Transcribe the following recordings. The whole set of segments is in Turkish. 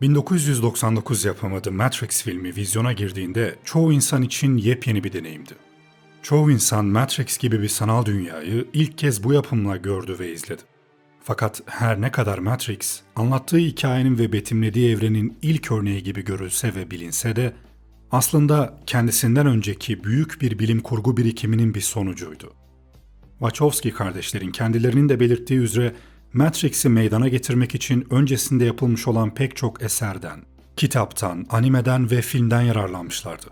1999 yapımı The Matrix filmi vizyona girdiğinde çoğu insan için yepyeni bir deneyimdi. Çoğu insan Matrix gibi bir sanal dünyayı ilk kez bu yapımla gördü ve izledi. Fakat her ne kadar Matrix, anlattığı hikayenin ve betimlediği evrenin ilk örneği gibi görülse ve bilinse de, aslında kendisinden önceki büyük bir bilim kurgu birikiminin bir sonucuydu. Wachowski kardeşlerin kendilerinin de belirttiği üzere Matrix'i meydana getirmek için öncesinde yapılmış olan pek çok eserden, kitaptan, animeden ve filmden yararlanmışlardı.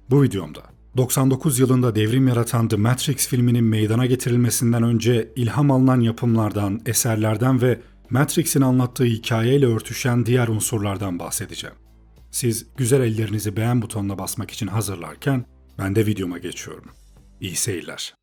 Bu videomda 99 yılında devrim yaratan The Matrix filminin meydana getirilmesinden önce ilham alınan yapımlardan, eserlerden ve Matrix'in anlattığı hikayeyle örtüşen diğer unsurlardan bahsedeceğim. Siz güzel ellerinizi beğen butonuna basmak için hazırlarken ben de videoma geçiyorum. İyi seyirler.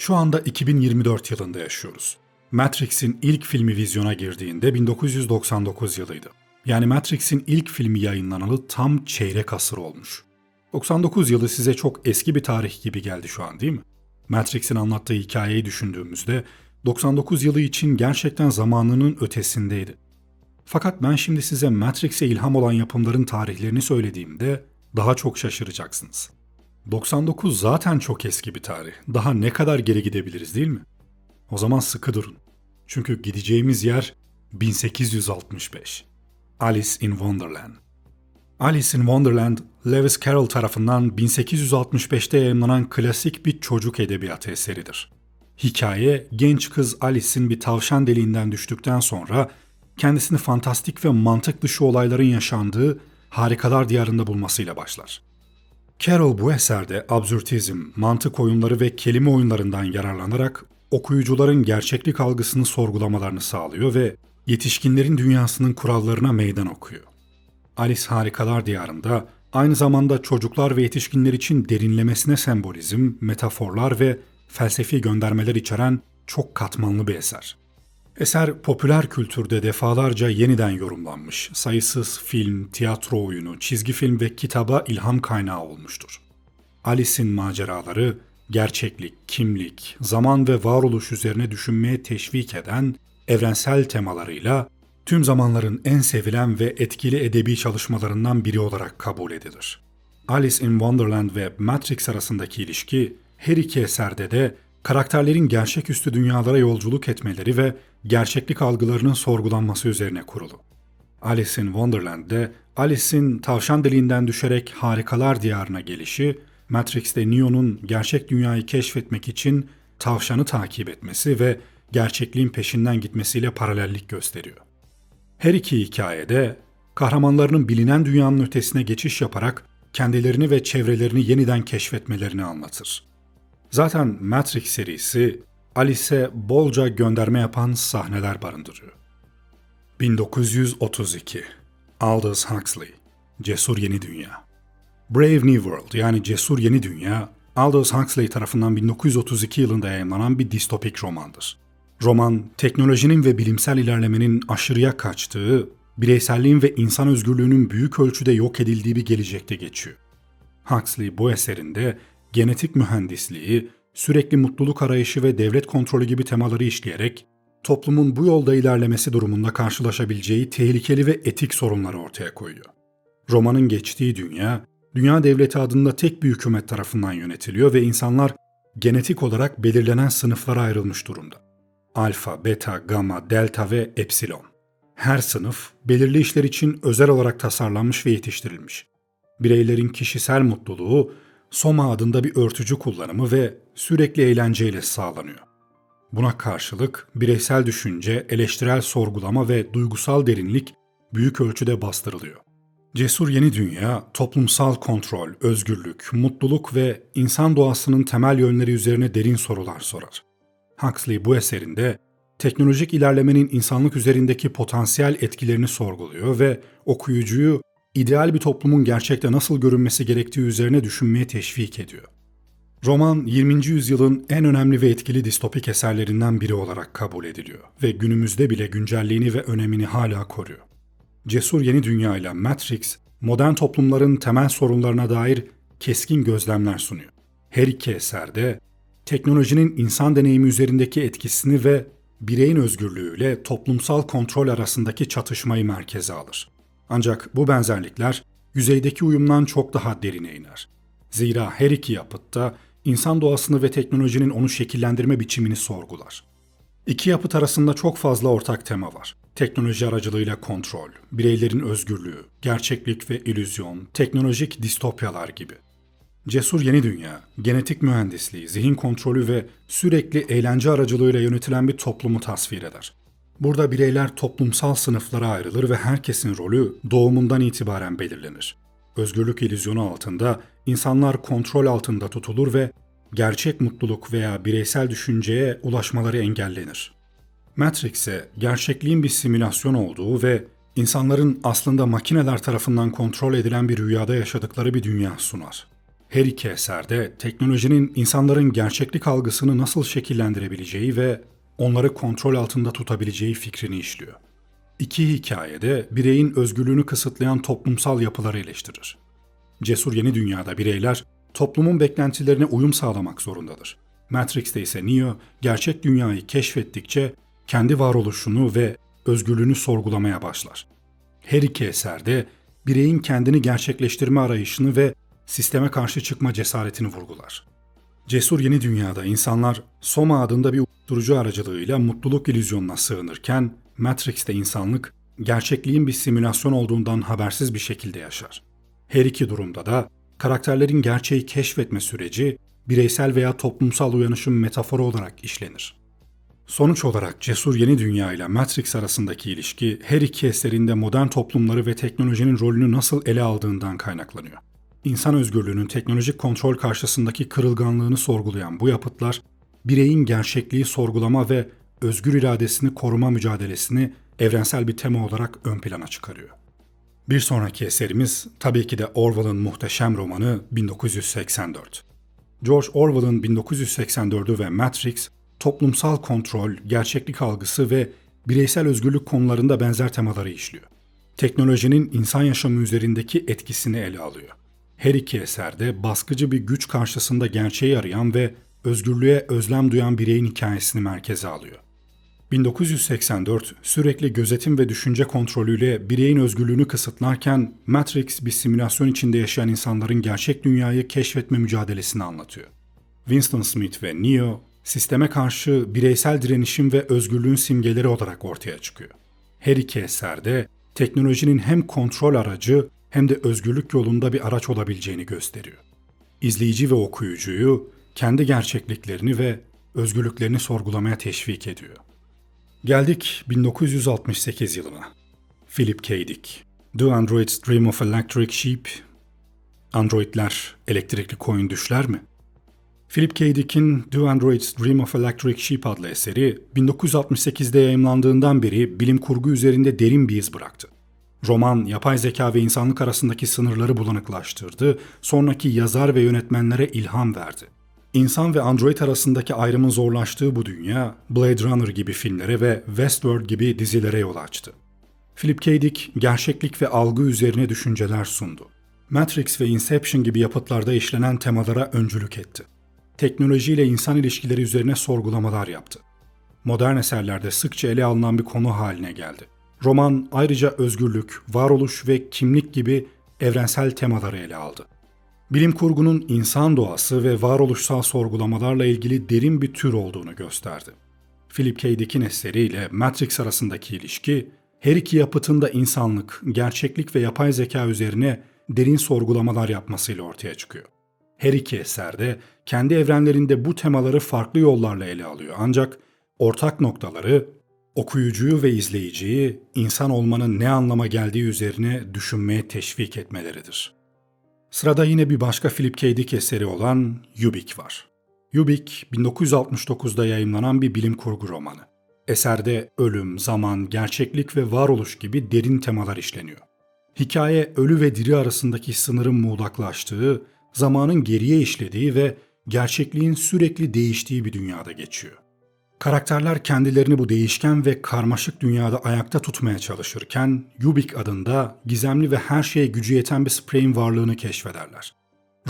Şu anda 2024 yılında yaşıyoruz. Matrix'in ilk filmi vizyona girdiğinde 1999 yılıydı. Yani Matrix'in ilk filmi yayınlanalı tam çeyrek asır olmuş. 99 yılı size çok eski bir tarih gibi geldi şu an değil mi? Matrix'in anlattığı hikayeyi düşündüğümüzde 99 yılı için gerçekten zamanının ötesindeydi. Fakat ben şimdi size Matrix'e ilham olan yapımların tarihlerini söylediğimde daha çok şaşıracaksınız. 99 zaten çok eski bir tarih. Daha ne kadar geri gidebiliriz değil mi? O zaman sıkı durun. Çünkü gideceğimiz yer 1865. Alice in Wonderland. Alice in Wonderland, Lewis Carroll tarafından 1865'te yayımlanan klasik bir çocuk edebiyatı eseridir. Hikaye, genç kız Alice'in bir tavşan deliğinden düştükten sonra kendisini fantastik ve mantık dışı olayların yaşandığı harikalar diyarında bulmasıyla başlar. Carroll bu eserde absürtizm, mantık oyunları ve kelime oyunlarından yararlanarak okuyucuların gerçeklik algısını sorgulamalarını sağlıyor ve yetişkinlerin dünyasının kurallarına meydan okuyor. Alice Harikalar Diyarı'nda aynı zamanda çocuklar ve yetişkinler için derinlemesine sembolizm, metaforlar ve felsefi göndermeler içeren çok katmanlı bir eser. Eser popüler kültürde defalarca yeniden yorumlanmış, sayısız film, tiyatro oyunu, çizgi film ve kitaba ilham kaynağı olmuştur. Alice'in maceraları, gerçeklik, kimlik, zaman ve varoluş üzerine düşünmeye teşvik eden evrensel temalarıyla tüm zamanların en sevilen ve etkili edebi çalışmalarından biri olarak kabul edilir. Alice in Wonderland ve Matrix arasındaki ilişki her iki eserde de karakterlerin gerçeküstü dünyalara yolculuk etmeleri ve gerçeklik algılarının sorgulanması üzerine kurulu. Alice in Wonderland'de Alice'in tavşan deliğinden düşerek harikalar diyarına gelişi, Matrix'te Neo'nun gerçek dünyayı keşfetmek için tavşanı takip etmesi ve gerçekliğin peşinden gitmesiyle paralellik gösteriyor. Her iki hikayede kahramanlarının bilinen dünyanın ötesine geçiş yaparak kendilerini ve çevrelerini yeniden keşfetmelerini anlatır. Zaten Matrix serisi Alice'e bolca gönderme yapan sahneler barındırıyor. 1932 Aldous Huxley Cesur Yeni Dünya. Brave New World yani Cesur Yeni Dünya, Aldous Huxley tarafından 1932 yılında yayımlanan bir distopik romandır. Roman, teknolojinin ve bilimsel ilerlemenin aşırıya kaçtığı, bireyselliğin ve insan özgürlüğünün büyük ölçüde yok edildiği bir gelecekte geçiyor. Huxley bu eserinde genetik mühendisliği, sürekli mutluluk arayışı ve devlet kontrolü gibi temaları işleyerek toplumun bu yolda ilerlemesi durumunda karşılaşabileceği tehlikeli ve etik sorunları ortaya koyuyor. Romanın geçtiği dünya devleti adında tek bir hükümet tarafından yönetiliyor ve insanlar genetik olarak belirlenen sınıflara ayrılmış durumda. Alfa, beta, gamma, delta ve epsilon. Her sınıf belirli işler için özel olarak tasarlanmış ve yetiştirilmiş. Bireylerin kişisel mutluluğu Soma adında bir örtücü kullanımı ve sürekli eğlenceyle sağlanıyor. Buna karşılık bireysel düşünce, eleştirel sorgulama ve duygusal derinlik büyük ölçüde bastırılıyor. Cesur Yeni Dünya, toplumsal kontrol, özgürlük, mutluluk ve insan doğasının temel yönleri üzerine derin sorular sorar. Huxley bu eserinde teknolojik ilerlemenin insanlık üzerindeki potansiyel etkilerini sorguluyor ve okuyucuyu ideal bir toplumun gerçekte nasıl görünmesi gerektiği üzerine düşünmeye teşvik ediyor. Roman, 20. yüzyılın en önemli ve etkili distopik eserlerinden biri olarak kabul ediliyor ve günümüzde bile güncelliğini ve önemini hala koruyor. Cesur Yeni Dünya ile Matrix, modern toplumların temel sorunlarına dair keskin gözlemler sunuyor. Her iki eserde teknolojinin insan deneyimi üzerindeki etkisini ve bireyin özgürlüğüyle toplumsal kontrol arasındaki çatışmayı merkeze alır. Ancak bu benzerlikler yüzeydeki uyumdan çok daha derine iner. Zira her iki yapıtta insan doğasını ve teknolojinin onu şekillendirme biçimini sorgular. İki yapıt arasında çok fazla ortak tema var. Teknoloji aracılığıyla kontrol, bireylerin özgürlüğü, gerçeklik ve illüzyon, teknolojik distopyalar gibi. Cesur Yeni Dünya, genetik mühendisliği, zihin kontrolü ve sürekli eğlence aracılığıyla yönetilen bir toplumu tasvir eder. Burada bireyler toplumsal sınıflara ayrılır ve herkesin rolü doğumundan itibaren belirlenir. Özgürlük illüzyonu altında insanlar kontrol altında tutulur ve gerçek mutluluk veya bireysel düşünceye ulaşmaları engellenir. Matrix'e gerçekliğin bir simülasyon olduğu ve insanların aslında makineler tarafından kontrol edilen bir rüyada yaşadıkları bir dünya sunar. Her iki eserde teknolojinin insanların gerçeklik algısını nasıl şekillendirebileceği ve onları kontrol altında tutabileceği fikrini işliyor. İki hikayede bireyin özgürlüğünü kısıtlayan toplumsal yapıları eleştirir. Cesur Yeni Dünya'da bireyler toplumun beklentilerine uyum sağlamak zorundadır. Matrix'te ise Neo, gerçek dünyayı keşfettikçe kendi varoluşunu ve özgürlüğünü sorgulamaya başlar. Her iki eserde bireyin kendini gerçekleştirme arayışını ve sisteme karşı çıkma cesaretini vurgular. Cesur Yeni Dünya'da insanlar Soma adında bir uyuşturucu aracılığıyla mutluluk illüzyonuna sığınırken, Matrix'te insanlık gerçekliğin bir simülasyon olduğundan habersiz bir şekilde yaşar. Her iki durumda da karakterlerin gerçeği keşfetme süreci bireysel veya toplumsal uyanışın metaforu olarak işlenir. Sonuç olarak Cesur Yeni Dünya ile Matrix arasındaki ilişki her iki eserinde modern toplumları ve teknolojinin rolünü nasıl ele aldığından kaynaklanıyor. İnsan özgürlüğünün teknolojik kontrol karşısındaki kırılganlığını sorgulayan bu yapıtlar, bireyin gerçekliği sorgulama ve özgür iradesini koruma mücadelesini evrensel bir tema olarak ön plana çıkarıyor. Bir sonraki eserimiz tabii ki de Orwell'ın muhteşem romanı 1984. George Orwell'ın 1984'ü ve Matrix, toplumsal kontrol, gerçeklik algısı ve bireysel özgürlük konularında benzer temaları işliyor. Teknolojinin insan yaşamı üzerindeki etkisini ele alıyor. Her iki eserde baskıcı bir güç karşısında gerçeği arayan ve özgürlüğe özlem duyan bireyin hikayesini merkeze alıyor. 1984 sürekli gözetim ve düşünce kontrolüyle bireyin özgürlüğünü kısıtlarken Matrix bir simülasyon içinde yaşayan insanların gerçek dünyayı keşfetme mücadelesini anlatıyor. Winston Smith ve Neo, sisteme karşı bireysel direnişin ve özgürlüğün simgeleri olarak ortaya çıkıyor. Her iki eserde teknolojinin hem kontrol aracı hem de özgürlük yolunda bir araç olabileceğini gösteriyor. İzleyici ve okuyucuyu kendi gerçekliklerini ve özgürlüklerini sorgulamaya teşvik ediyor. Geldik 1968 yılına. Philip K. Dick, Do Androids Dream of Electric Sheep? Androidler elektrikli koyun düşler mi? Philip K. Dick'in Do Androids Dream of Electric Sheep adlı eseri 1968'de yayımlandığından beri bilim kurgu üzerinde derin bir iz bıraktı. Roman, yapay zeka ve insanlık arasındaki sınırları bulanıklaştırdı, sonraki yazar ve yönetmenlere ilham verdi. İnsan ve android arasındaki ayrımın zorlaştığı bu dünya, Blade Runner gibi filmlere ve Westworld gibi dizilere yol açtı. Philip K. Dick, gerçeklik ve algı üzerine düşünceler sundu. Matrix ve Inception gibi yapıtlarda işlenen temalara öncülük etti. Teknolojiyle insan ilişkileri üzerine sorgulamalar yaptı. Modern eserlerde sıkça ele alınan bir konu haline geldi. Roman ayrıca özgürlük, varoluş ve kimlik gibi evrensel temaları ele aldı. Bilim kurgunun insan doğası ve varoluşsal sorgulamalarla ilgili derin bir tür olduğunu gösterdi. Philip K. Dick'in eseriyle Matrix arasındaki ilişki, her iki yapıtın da insanlık, gerçeklik ve yapay zeka üzerine derin sorgulamalar yapmasıyla ortaya çıkıyor. Her iki eserde kendi evrenlerinde bu temaları farklı yollarla ele alıyor, ancak ortak noktaları okuyucuyu ve izleyiciyi insan olmanın ne anlama geldiği üzerine düşünmeye teşvik etmeleridir. Sırada yine bir başka Philip K. Dick eseri olan Ubik var. Ubik, 1969'da yayımlanan bir bilim kurgu romanı. Eserde ölüm, zaman, gerçeklik ve varoluş gibi derin temalar işleniyor. Hikaye, ölü ve diri arasındaki sınırın muğlaklaştığı, zamanın geriye işlediği ve gerçekliğin sürekli değiştiği bir dünyada geçiyor. Karakterler kendilerini bu değişken ve karmaşık dünyada ayakta tutmaya çalışırken, Ubik adında gizemli ve her şeye gücü yeten bir spreyin varlığını keşfederler.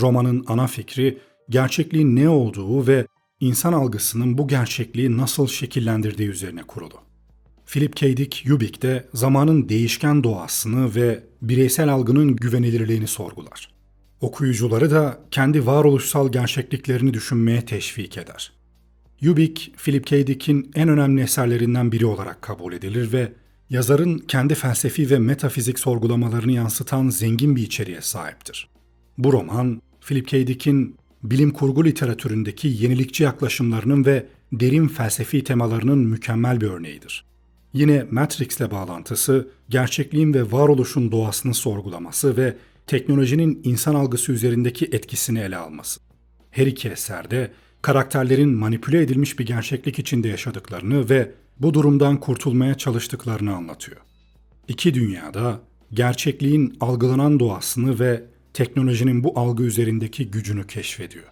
Romanın ana fikri, gerçekliğin ne olduğu ve insan algısının bu gerçekliği nasıl şekillendirdiği üzerine kurulu. Philip K. Dick Ubik de zamanın değişken doğasını ve bireysel algının güvenilirliğini sorgular. Okuyucuları da kendi varoluşsal gerçekliklerini düşünmeye teşvik eder. Ubik, Philip K. Dick'in en önemli eserlerinden biri olarak kabul edilir ve yazarın kendi felsefi ve metafizik sorgulamalarını yansıtan zengin bir içeriğe sahiptir. Bu roman, Philip K. Dick'in bilim kurgu literatüründeki yenilikçi yaklaşımlarının ve derin felsefi temalarının mükemmel bir örneğidir. Yine Matrix'le bağlantısı, gerçekliğin ve varoluşun doğasını sorgulaması ve teknolojinin insan algısı üzerindeki etkisini ele alması. Her iki eserde karakterlerin manipüle edilmiş bir gerçeklik içinde yaşadıklarını ve bu durumdan kurtulmaya çalıştıklarını anlatıyor. İki dünyada gerçekliğin algılanan doğasını ve teknolojinin bu algı üzerindeki gücünü keşfediyor.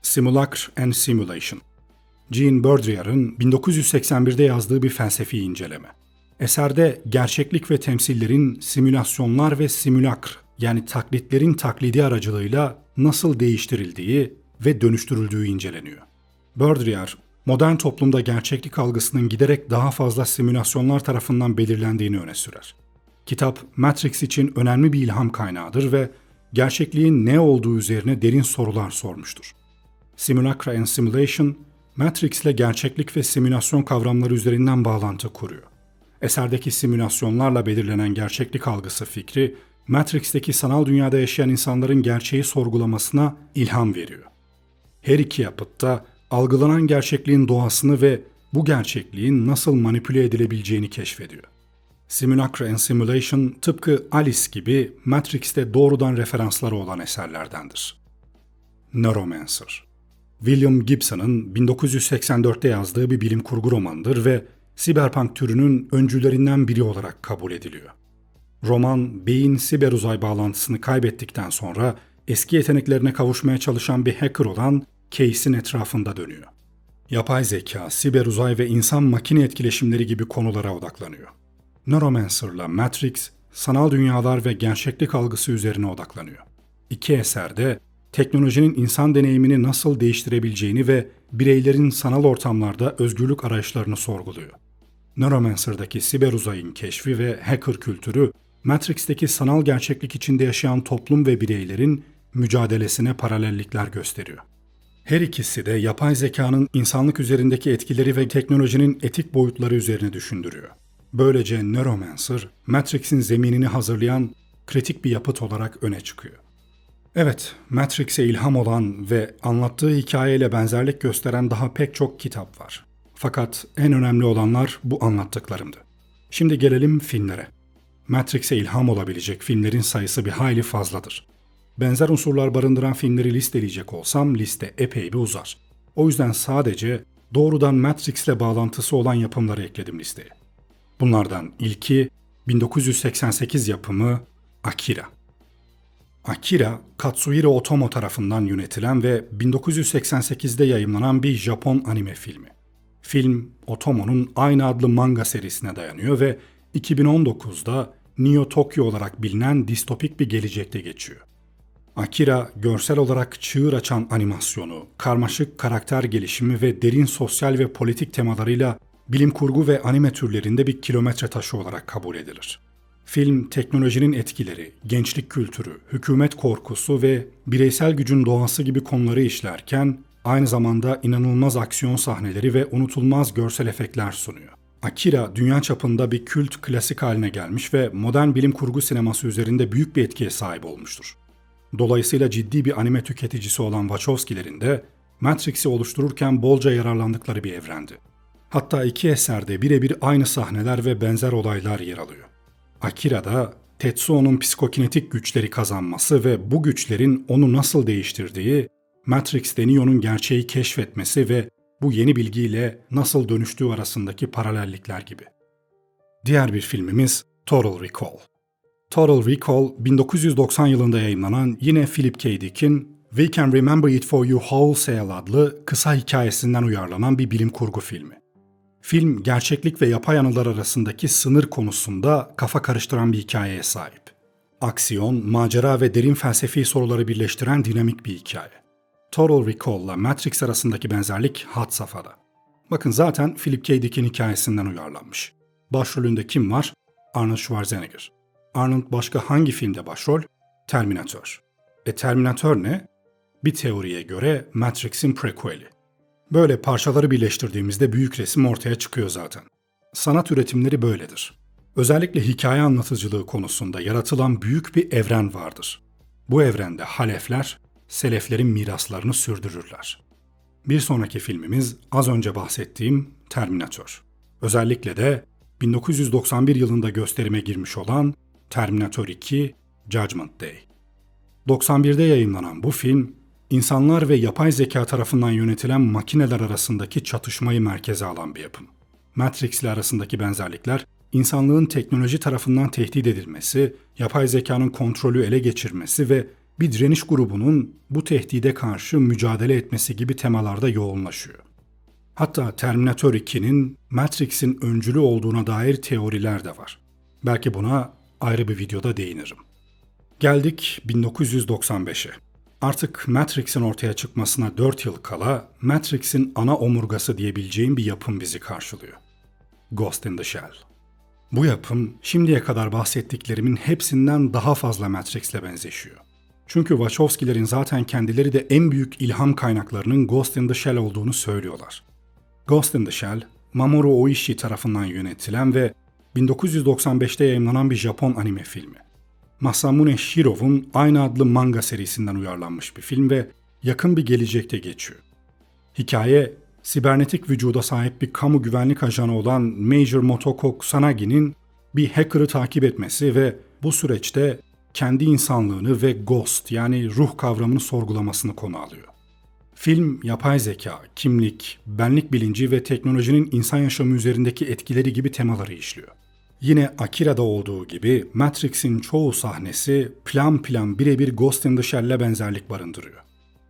Simulacre and Simulation, Jean Baudrillard'ın 1981'de yazdığı bir felsefi inceleme. Eserde gerçeklik ve temsillerin simülasyonlar ve simülakr, yani taklitlerin taklidi aracılığıyla nasıl değiştirildiği ve dönüştürüldüğü inceleniyor. Baudrillard, modern toplumda gerçeklik algısının giderek daha fazla simülasyonlar tarafından belirlendiğini öne sürer. Kitap, Matrix için önemli bir ilham kaynağıdır ve gerçekliğin ne olduğu üzerine derin sorular sormuştur. Simulacre and Simulation, Matrix ile gerçeklik ve simülasyon kavramları üzerinden bağlantı kuruyor. Eserdeki simülasyonlarla belirlenen gerçeklik algısı fikri, Matrix'teki sanal dünyada yaşayan insanların gerçeği sorgulamasına ilham veriyor. Her iki yapıtta algılanan gerçekliğin doğasını ve bu gerçekliğin nasıl manipüle edilebileceğini keşfediyor. Simulacre and Simulation tıpkı Alice gibi Matrix'te doğrudan referansları olan eserlerdendir. Neuromancer, William Gibson'ın 1984'te yazdığı bir bilim kurgu romanıdır ve siberpunk türünün öncülerinden biri olarak kabul ediliyor. Roman, beyin siber uzay bağlantısını kaybettikten sonra eski yeteneklerine kavuşmaya çalışan bir hacker olan Case'in etrafında dönüyor. Yapay zeka, siber uzay ve insan-makine etkileşimleri gibi konulara odaklanıyor. Neuromancer'la Matrix, sanal dünyalar ve gerçeklik algısı üzerine odaklanıyor. İki eserde teknolojinin insan deneyimini nasıl değiştirebileceğini ve bireylerin sanal ortamlarda özgürlük arayışlarını sorguluyor. Neuromancer'daki siber uzayın keşfi ve hacker kültürü, Matrix'teki sanal gerçeklik içinde yaşayan toplum ve bireylerin mücadelesine paralellikler gösteriyor. Her ikisi de yapay zekanın insanlık üzerindeki etkileri ve teknolojinin etik boyutları üzerine düşündürüyor. Böylece Neuromancer, Matrix'in zeminini hazırlayan kritik bir yapıt olarak öne çıkıyor. Evet, Matrix'e ilham olan ve anlattığı hikayeyle benzerlik gösteren daha pek çok kitap var. Fakat en önemli olanlar bu anlattıklarımdı. Şimdi gelelim filmlere. Matrix'e ilham olabilecek filmlerin sayısı bir hayli fazladır. Benzer unsurlar barındıran filmleri listeleyecek olsam liste epey bir uzar. O yüzden sadece doğrudan Matrix'le bağlantısı olan yapımları ekledim listeye. Bunlardan ilki 1988 yapımı Akira. Akira, Katsuhiro Otomo tarafından yönetilen ve 1988'de yayımlanan bir Japon anime filmi. Film, Otomo'nun aynı adlı manga serisine dayanıyor ve 2019'da Neo Tokyo olarak bilinen distopik bir gelecekte geçiyor. Akira, görsel olarak çığır açan animasyonu, karmaşık karakter gelişimi ve derin sosyal ve politik temalarıyla bilim kurgu ve anime türlerinde bir kilometre taşı olarak kabul edilir. Film, teknolojinin etkileri, gençlik kültürü, hükümet korkusu ve bireysel gücün doğası gibi konuları işlerken, aynı zamanda inanılmaz aksiyon sahneleri ve unutulmaz görsel efektler sunuyor. Akira, dünya çapında bir kült klasik haline gelmiş ve modern bilim kurgu sineması üzerinde büyük bir etkiye sahip olmuştur. Dolayısıyla ciddi bir anime tüketicisi olan Wachowski'lerin de Matrix'i oluştururken bolca yararlandıkları bir evrendi. Hatta iki eserde birebir aynı sahneler ve benzer olaylar yer alıyor. Akira'da Tetsuo'nun psikokinetik güçleri kazanması ve bu güçlerin onu nasıl değiştirdiği, Matrix'te Neo'nun gerçeği keşfetmesi ve bu yeni bilgiyle nasıl dönüştüğü arasındaki paralellikler gibi. Diğer bir filmimiz Total Recall. Total Recall, 1990 yılında yayınlanan yine Philip K. Dick'in We Can Remember It For You Wholesale adlı kısa hikayesinden uyarlanan bir bilim kurgu filmi. Film, gerçeklik ve yapay anılar arasındaki sınır konusunda kafa karıştıran bir hikayeye sahip. Aksiyon, macera ve derin felsefi soruları birleştiren dinamik bir hikaye. Total Recall'la Matrix arasındaki benzerlik had safhada. Bakın zaten Philip K. Dick'in hikayesinden uyarlanmış. Başrolünde kim var? Arnold Schwarzenegger. Arnold başka hangi filmde başrol? Terminator. Terminator ne? Bir teoriye göre Matrix'in prequel'i. Böyle parçaları birleştirdiğimizde büyük resim ortaya çıkıyor zaten. Sanat üretimleri böyledir. Özellikle hikaye anlatıcılığı konusunda yaratılan büyük bir evren vardır. Bu evrende halefler, seleflerin miraslarını sürdürürler. Bir sonraki filmimiz az önce bahsettiğim Terminator. Özellikle de 1991 yılında gösterime girmiş olan Terminator 2 Judgment Day. 91'de yayınlanan bu film, insanlar ve yapay zeka tarafından yönetilen makineler arasındaki çatışmayı merkeze alan bir yapım. Matrix ile arasındaki benzerlikler, insanlığın teknoloji tarafından tehdit edilmesi, yapay zekanın kontrolü ele geçirmesi ve bir direniş grubunun bu tehdide karşı mücadele etmesi gibi temalarda yoğunlaşıyor. Hatta Terminator 2'nin Matrix'in öncülü olduğuna dair teoriler de var. Belki buna ayrı bir videoda değinirim. Geldik 1995'e. Artık Matrix'in ortaya çıkmasına 4 yıl kala Matrix'in ana omurgası diyebileceğim bir yapım bizi karşılıyor. Ghost in the Shell. Bu yapım şimdiye kadar bahsettiklerimin hepsinden daha fazla Matrix'le benzeşiyor. Çünkü Wachowski'lerin zaten kendileri de en büyük ilham kaynaklarının Ghost in the Shell olduğunu söylüyorlar. Ghost in the Shell, Mamoru Oshii tarafından yönetilen ve 1995'te yayımlanan bir Japon anime filmi. Masamune Shirou'nun aynı adlı manga serisinden uyarlanmış bir film ve yakın bir gelecekte geçiyor. Hikaye, sibernetik vücuda sahip bir kamu güvenlik ajanı olan Major Motoko Kusanagi'nin bir hacker'ı takip etmesi ve bu süreçte kendi insanlığını ve ghost yani ruh kavramını sorgulamasını konu alıyor. Film, yapay zeka, kimlik, benlik bilinci ve teknolojinin insan yaşamı üzerindeki etkileri gibi temaları işliyor. Yine Akira'da olduğu gibi Matrix'in çoğu sahnesi plan birebir Ghost in the Shell'le benzerlik barındırıyor.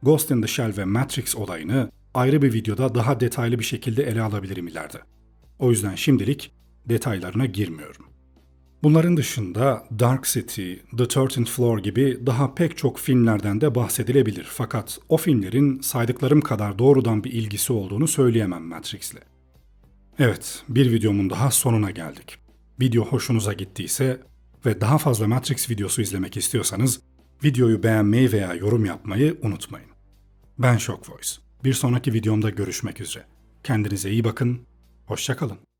Ghost in the Shell ve Matrix olayını ayrı bir videoda daha detaylı bir şekilde ele alabilirim ileride. O yüzden şimdilik detaylarına girmiyorum. Bunların dışında Dark City, The 13th Floor gibi daha pek çok filmlerden de bahsedilebilir. Fakat o filmlerin saydıklarım kadar doğrudan bir ilgisi olduğunu söyleyemem Matrix'le. Evet, bir videomun daha sonuna geldik. Video hoşunuza gittiyse ve daha fazla Matrix videosu izlemek istiyorsanız videoyu beğenmeyi veya yorum yapmayı unutmayın. Ben Shock Voice. Bir sonraki videomda görüşmek üzere. Kendinize iyi bakın, hoşça kalın.